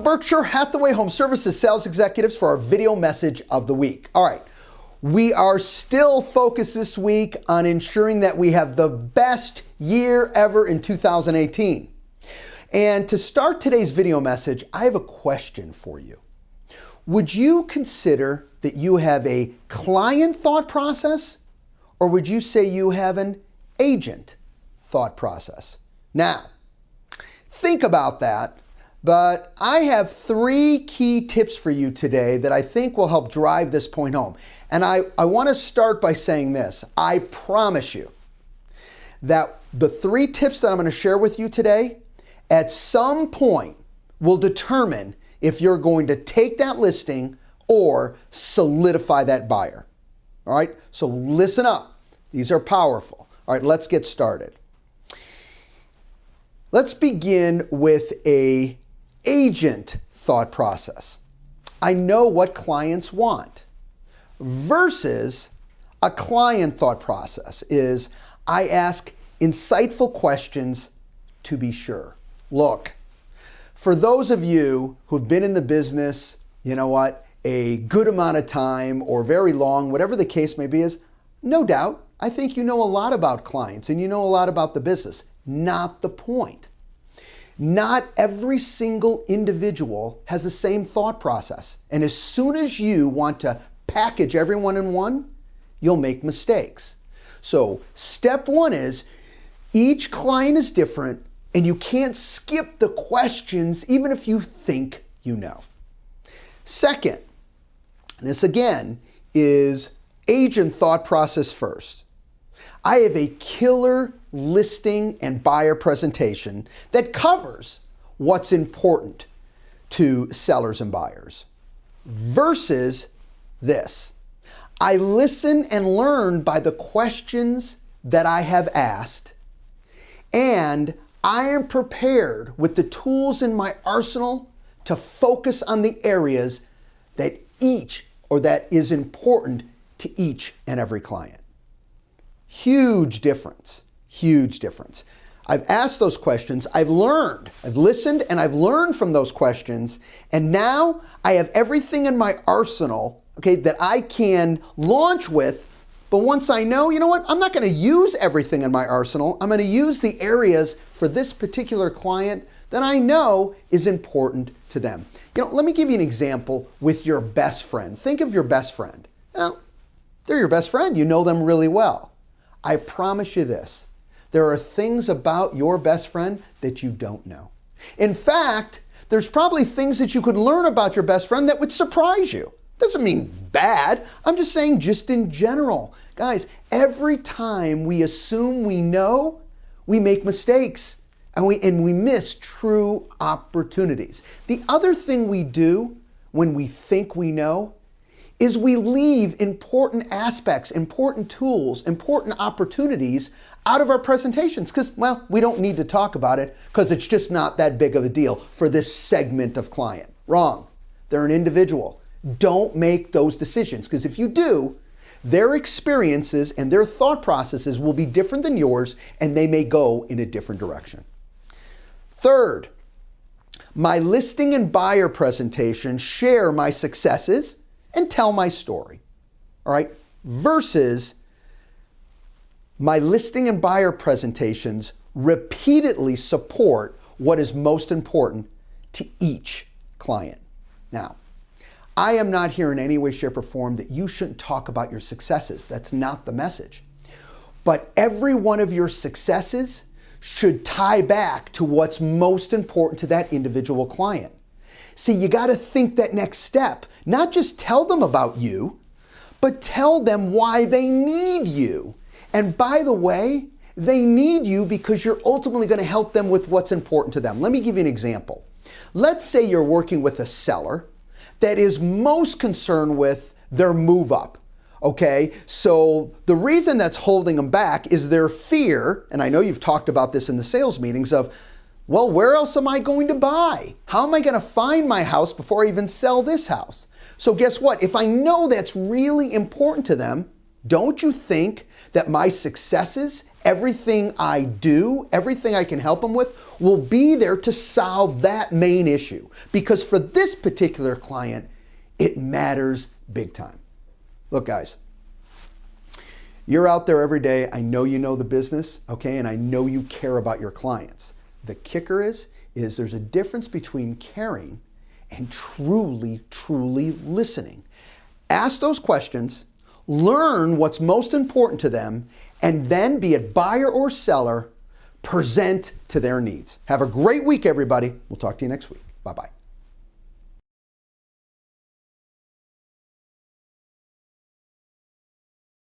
Berkshire Hathaway Home Services sales executives, for our video message of the week. All right, we are still focused this week on ensuring that we have the best year ever in 2018. And to start today's video message, I have a question for you. Would you consider that you have a client thought process, or would you say you have an agent thought process? Now, think about that, but I have 3 key tips for you today that I think will help drive this point home. And I want to start by saying this. I promise you that the 3 tips that I'm going to share with you today at some point will determine if you're going to take that listing or solidify that buyer. All right, so listen up. These are powerful. All right, let's get started. Let's begin with an agent thought process. I know what clients want versus a client thought process is I ask insightful questions to be sure. Look, for those of you who've been in the business, you know what, a good amount of time or very long, whatever the case may be, is no doubt, I think you know a lot about clients and you know a lot about the business. Not the point. Not every single individual has the same thought process. And as soon as you want to package everyone in one, you'll make mistakes. So step 1 is each client is different, and you can't skip the questions even if you think you know. Second, this again is agent thought process first. I have a killer listing and buyer presentation that covers what's important to sellers and buyers versus this. I listen and learn by the questions that I have asked, and I am prepared with the tools in my arsenal to focus on the areas that is important to each and every client. Huge difference, huge difference. I've asked those questions, I've listened and I've learned from those questions, and now I have everything in my arsenal, okay, that I can launch with. But once I know, you know what, I'm not going to use everything in my arsenal. I'm going to use the areas for this particular client that I know is important to them. You know, let me give you an example with your best friend. Think of your best friend. Now, they're your best friend. You know them really well. I promise you this. There are things about your best friend that you don't know. In fact, there's probably things that you could learn about your best friend that would surprise you. Doesn't mean bad. I'm just saying just in general. Guys, every time we assume we know, we make mistakes and we miss true opportunities. The other thing we do when we think we know is we leave important aspects, important tools, important opportunities out of our presentations because, well, we don't need to talk about it because it's just not that big of a deal for this segment of client. Wrong. They're an individual. Don't make those decisions because if you do, their experiences and their thought processes will be different than yours and they may go in a different direction. Third, my listing and buyer presentation share my successes and tell my story, all right, versus my listing and buyer presentations repeatedly support what is most important to each client. Now, I am not here in any way, shape, or form that you shouldn't talk about your successes. That's not the message. But every one of your successes should tie back to what's most important to that individual client. See, you got to think that next step. Not just tell them about you, but tell them why they need you. And by the way, they need you because you're ultimately going to help them with what's important to them. Let me give you an example. Let's say you're working with a seller that is most concerned with their move up. Okay, so the reason that's holding them back is their fear, and I know you've talked about this in the sales meetings of, well, where else am I going to buy? How am I going to find my house before I even sell this house? So guess what? If I know that's really important to them, don't you think that my successes, everything I do, everything I can help them with, will be there to solve that main issue. Because for this particular client, it matters big time. Look, guys, you're out there every day. I know you know the business, okay? And I know you care about your clients. The kicker is there's a difference between caring and truly listening. Ask those questions, learn what's most important to them, and then, be it buyer or seller, present to their needs. Have a great week, everybody. We'll talk to you next week. Bye-bye.